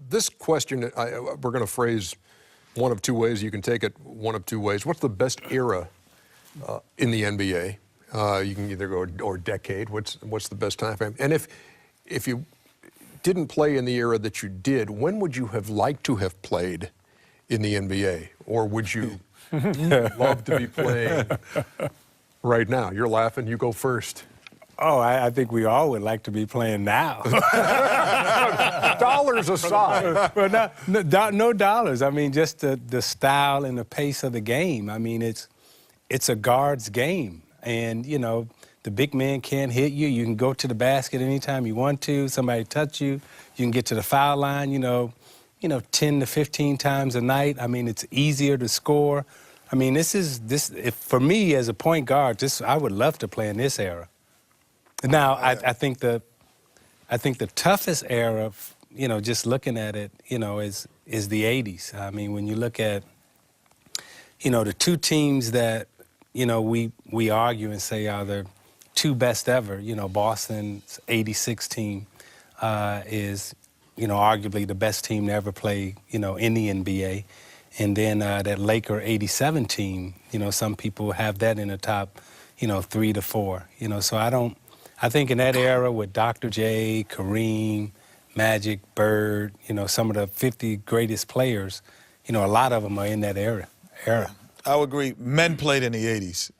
This question, we're going to phrase one of two ways. You can take it one of two ways. What's the best era in the NBA? You can either go or decade. What's the best time frame? And if you didn't play in the era that you did, when would you have liked to have played in the NBA? Or would you love to be playing right now? You're laughing. You go first. Oh, I think we all would like to be playing now. Dollars aside. Well, no dollars. I mean, just the style and the pace of the game. I mean, it's a guard's game. And, you know, the big man can't hit you. You can go to the basket anytime you want to. Somebody touch you. You can get to the foul line, you know, 10 to 15 times a night. I mean, it's easier to score. I mean, for me as a point guard, I would love to play in this era. Now, I think the toughest era, you know, just looking at it, you know, is the 80s. I mean, when you look at, you know, the two teams that, you know, we argue and say are the two best ever, you know, Boston's 86 team is, you know, arguably the best team to ever play, you know, in the NBA. And then that Laker 87 team, you know, some people have that in the top, you know, 3 to 4. You know, so I think in that era with Dr. J, Kareem, Magic, Bird, you know, some of the 50 greatest players, you know, a lot of them are in that era. I would agree. Men played in the 80s.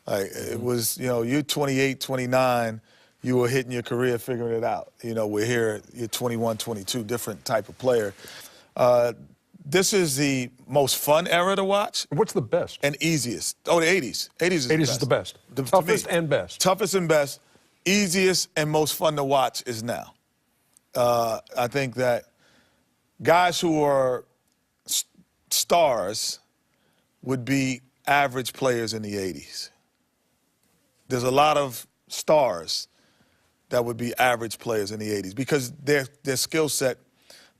Like, it was, you know, you're 28, 29, you were hitting your career, figuring it out. You know, we're here, you're 21, 22, different type of player. This is the most fun era to watch. What's the best? And easiest. Oh, the 80s. 80s is the best. 80s is the best. The toughest and best. Toughest and best. Easiest and most fun to watch is now. I think that guys who are stars would be average players in the 80s. There's a lot of stars that would be average players in the 80s because their skill set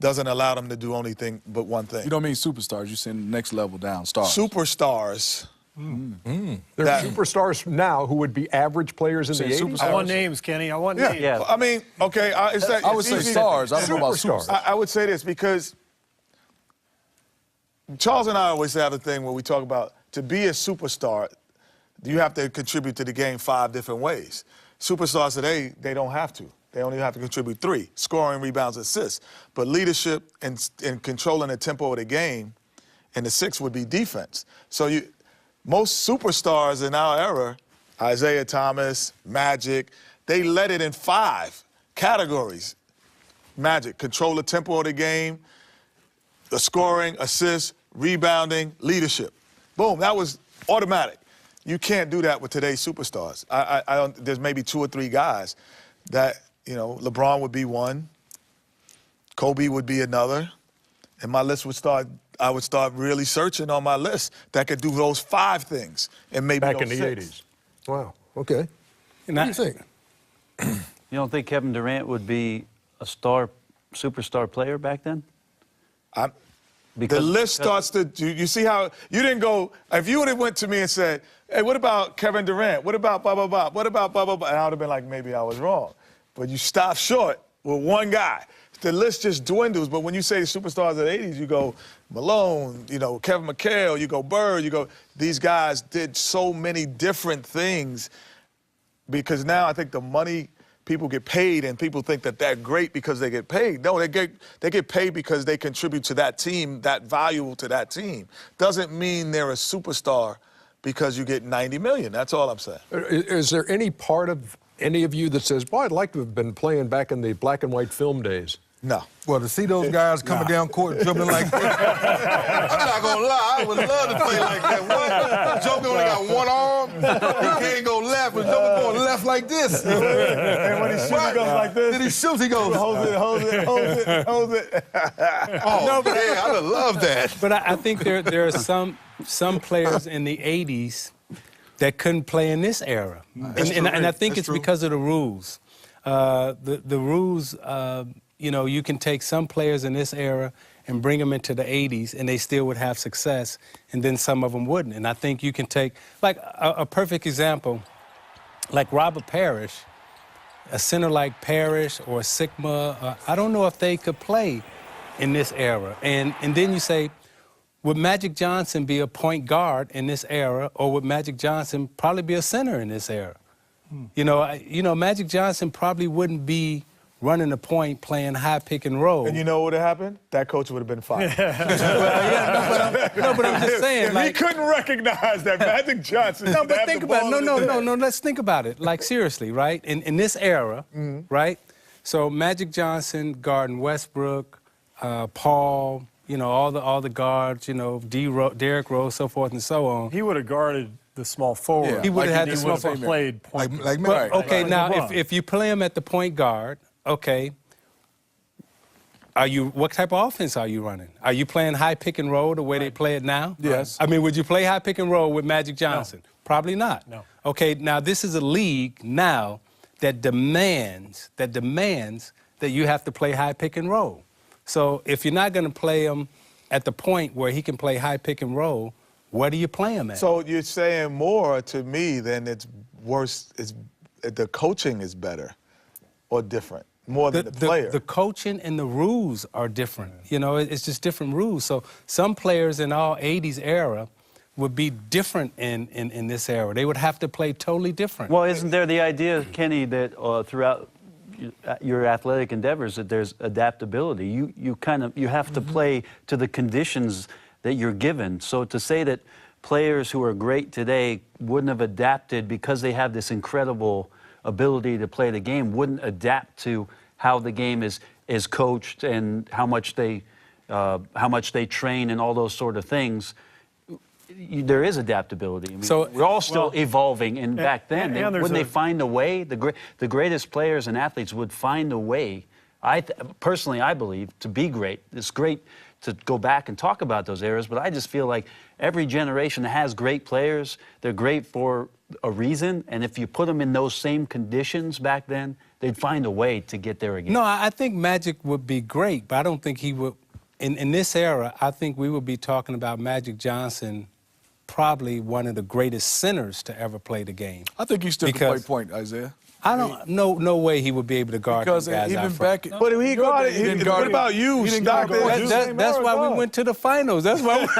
doesn't allow them to do anything but one thing. You don't mean superstars, you're saying next level down, stars. Superstars. There are superstars now who would be average players in the 80s. I want names, Kenny. I want names. Yeah. I mean, okay, I would say stars. I don't know about superstars. I would say this because Charles and I always have a thing where we talk about to be a superstar, you have to contribute to the game 5 different ways. Superstars today, they don't have to. They only have to contribute 3, scoring, rebounds, assists. But leadership and controlling the tempo of the game, and the 6 would be defense. So most superstars in our era, Isaiah Thomas, Magic, they led it in 5 categories. Magic, control the tempo of the game, the scoring, assists, rebounding, leadership. Boom, that was automatic. You can't do that with today's superstars. There's maybe 2 or 3 guys that, you know, LeBron would be one, Kobe would be another, and my list would start, I would start really searching on my list that could do those 5 things and maybe back in the 6. 80s. Wow, okay. What do you think? You don't think Kevin Durant would be a superstar player back then? The list starts to, you see how, you didn't go, if you would have went to me and said, hey, what about Kevin Durant? What about blah, blah, blah? What about blah, blah, blah? And I would have been like, maybe I was wrong. But you stop short with one guy. The list just dwindles, but when you say superstars of the 80s, you go Malone, you know, Kevin McHale, you go Bird, you go, these guys did so many different things because now I think the money, people get paid and people think that they're great because they get paid. No, they get paid because they contribute to that team, that valuable to that team. Doesn't mean they're a superstar because you get $90 million. That's all I'm saying. Is there any part of any of you that says, boy, I'd like to have been playing back in the black and white film days? No. Well, to see those guys coming down court dribbling like that, I'm not going to lie, I would love to play like that. What? Joker only got one arm. He can't go left, but Joker going left like this. And when he shoots, he goes like this. Then he shoots, he goes, Hold it. Oh, no, but yeah, I would love that. But I think there are some players in the 80s that couldn't play in this era. And I think it's because of the rules. The rules, you know, you can take some players in this era and bring them into the 80s and they still would have success, and then some of them wouldn't. And I think you can take, like a perfect example, like Robert Parrish, a center like Parrish or Sigma, I don't know if they could play in this era? And then you say, would Magic Johnson be a point guard in this era, or would Magic Johnson probably be a center in this era? You know, Magic Johnson probably wouldn't be running the point, playing high pick and roll. And you know what would have happened? That coach would have been fired. But I'm just saying, like, he couldn't recognize that Magic Johnson. No, but think about it. No. Let's think about it. Like, seriously, right? In this era, right? So Magic Johnson guarding Westbrook, Paul, you know, all the guards, you know, Derrick Rose, so forth and so on. He would have guarded the small forward. Yeah. He would have had the He small would have forward. played point. Like But, okay, Like now LeBron. if you play him at the point guard, okay, what type of offense are you running? Are you playing high pick and roll the way they play it now? Yes. I mean, would you play high pick and roll with Magic Johnson? Probably not. No. Okay, now this is a league now that demands that you have to play high pick and roll. So if you're not going to play him at the point where he can play high pick and roll, what do you play him at? So you're saying more to me than it's worse. The coaching is better or different, more than the player. The coaching and the rules are different. You know, it's just different rules. So some players in all 80s era would be different in this era. They would have to play totally different. Well, isn't there the idea, Kenny, that throughout your athletic endeavors that there's adaptability? You have to play to the conditions that you're given. So to say that players who are great today wouldn't have adapted because they have this incredible ability to play the game, wouldn't adapt to how the game is coached and how much they train and all those sort of things. There is adaptability. I mean, So- we're all still evolving, and back then, and there's wouldn't they find a way? The greatest players and athletes would find a way. Personally, I believe, to be great. It's great to go back and talk about those eras, but I just feel like every generation has great players. They're great for a reason, and if you put them in those same conditions back then, they'd find a way to get there again. No, I think Magic would be great, but I don't think he would. In this era, I think we would be talking about Magic Johnson, probably one of the greatest centers to ever play the game. I think he still can play Because- point, Isaiah. I don't. No way he would be able to guard Because these guys even out front. back, But he guarded. He didn't guard What him. about you? He didn't Stock guard that him. you That's same that's era why guard. we went to the finals. That's why we went.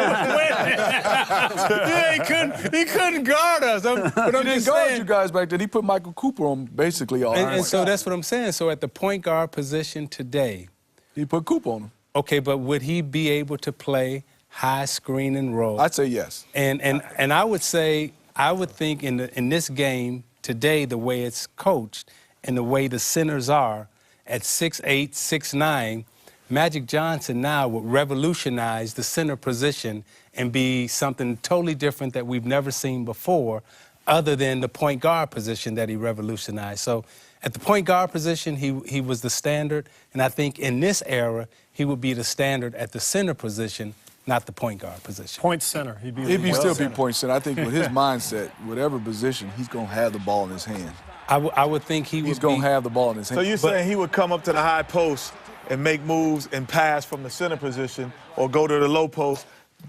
He couldn't guard us. But he I'm didn't just guard saying. you guys back then. He put Michael Cooper on basically all. And so that's what I'm saying. So at the point guard position today, he put Cooper on him. okay, but would he be able to play high screen and roll? I'd say yes. And I would say, I would think in this game today, the way it's coached and the way the centers are at 6'8", 6'9", Magic Johnson now would revolutionize the center position and be something totally different that we've never seen before, other than the point guard position that he revolutionized. So at the point guard position, he was the standard, and I think in this era, he would be the standard at the center position, not the point guard position. Point center. He'd be Still be point center. I think with his mindset, whatever position, he's going to have the ball in his hand. I would think he He's would going be. to have the ball in his hand. So you're saying he would come up to the high post and make moves and pass from the center position, or go to the low post,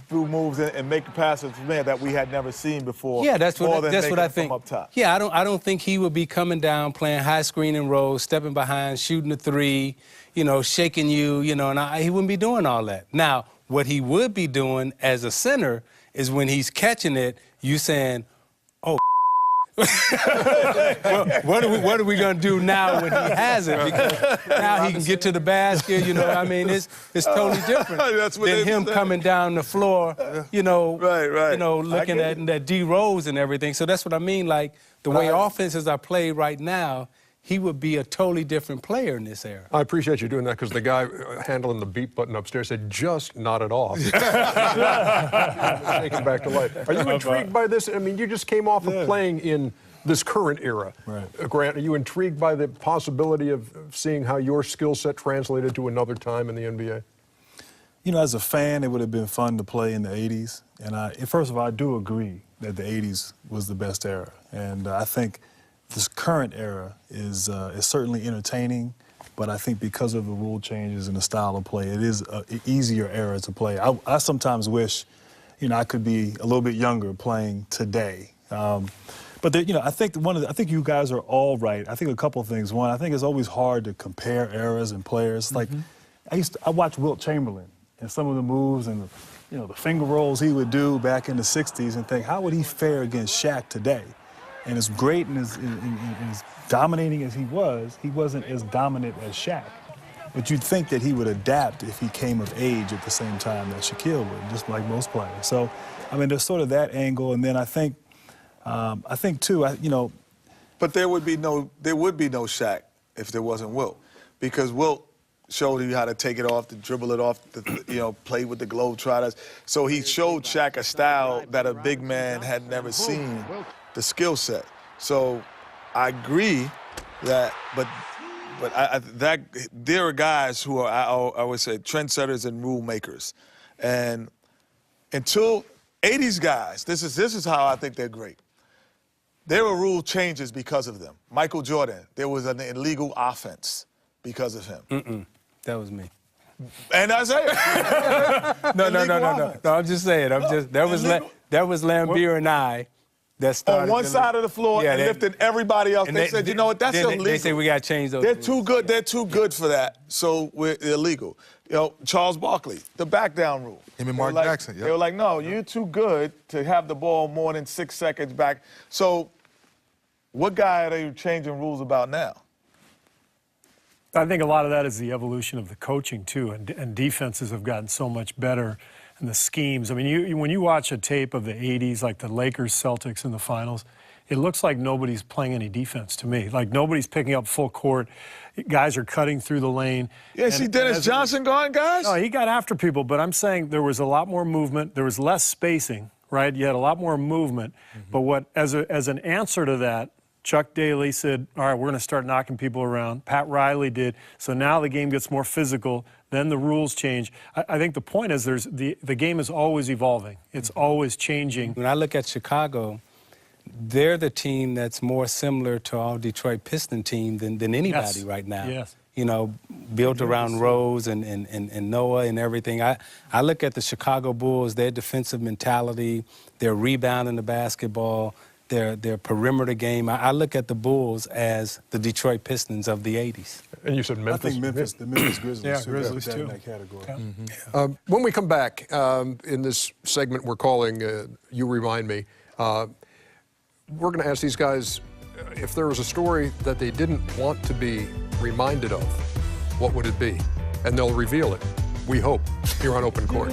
do moves and make passes from there that we had never seen before? Yeah, that's more what than that's what making I it think. From up top. Yeah, I don't think he would be coming down, playing high screen and roll, stepping behind, shooting a three, you know, shaking you, you know, and he wouldn't be doing all that. Now, what he would be doing as a center is when he's catching it, you saying, "Oh, what are we gonna do now when he has it? Because now he can get to the basket. You know, I mean, it's totally different That's what than they him say. coming down the floor. You know, Right. You know, I looking get at that D Rose and everything. So that's what I mean. Like the way offenses are played right now, he would be a totally different player in this era. I appreciate you doing that because the guy handling the beep button upstairs said, just knock it off. Take it back to life. Are you intrigued by this? I mean, you just came off of playing in this current era. Right. Grant, are you intrigued by the possibility of seeing how your skill set translated to another time in the NBA? You know, as a fan, it would have been fun to play in the 80s. And first of all, I do agree that the 80s was the best era. And I think this current era is certainly entertaining, but I think because of the rule changes and the style of play, it is an easier era to play. I sometimes wish, you know, I could be a little bit younger playing today. But you know, I think I think you guys are all right. I think a couple of things. One, I think it's always hard to compare eras and players. Like, I watched Wilt Chamberlain and some of the moves and the finger rolls he would do back in the 60s and think, how would he fare against Shaq today? And as great and as dominating as he wasn't as dominant as Shaq. But you'd think that he would adapt if he came of age at the same time that Shaquille would, just like most players. So, I mean, there's sort of that angle, and then I think too, But there would be no Shaq if there wasn't Wilt, because Wilt showed you how to take it off, to dribble it off, play with the Globetrotters. So he showed Shaq a style that a big man had never seen, the skill set. So I agree that, but there are guys who are, I would say, trendsetters and rule makers. And until 80s guys, this is how I think they're great. There were rule changes because of them. Michael Jordan, there was an illegal offense because of him. That was me. And Isaiah. No, I'm just saying. That was Lambeer and I that started. On one side of the floor and lifting everybody else. They said, you know what, that's illegal. They said we got to change those. They're too good. They're too good for that. So we're illegal. Charles Barkley, the back down rule. Him and Mark Jackson, yep. They were like, no, you're too good to have the ball more than 6 seconds back. So what guy are they changing rules about now? I think a lot of that is the evolution of the coaching, too, and defenses have gotten so much better, and the schemes. I mean, when you watch a tape of the 80s, like the Lakers, Celtics in the finals, it looks like nobody's playing any defense to me. Like, nobody's picking up full court. Guys are cutting through the lane. Yeah, see Dennis Johnson gone, guys? No, he got after people, but I'm saying there was a lot more movement. There was less spacing, right? You had a lot more movement. But as an answer to that, Chuck Daly said, all right, we're going to start knocking people around. Pat Riley did. So now the game gets more physical. Then the rules change. I think the point is the game is always evolving. It's always changing. When I look at Chicago, they're the team that's more similar to our Detroit Piston team than anybody right now. Yes. Built around Rose and Noah and everything. I look at the Chicago Bulls, their defensive mentality, their rebounding the basketball, their perimeter game. I look at the Bulls as the Detroit Pistons of the 80s. And you said Memphis? I think the Memphis Grizzlies, Yeah, too. Grizzlies, Put that in too. that category. Yeah. When we come back, in this segment we're calling You Remind Me, we're going to ask these guys if there was a story that they didn't want to be reminded of, what would it be? And they'll reveal it, we hope, here on Open Court.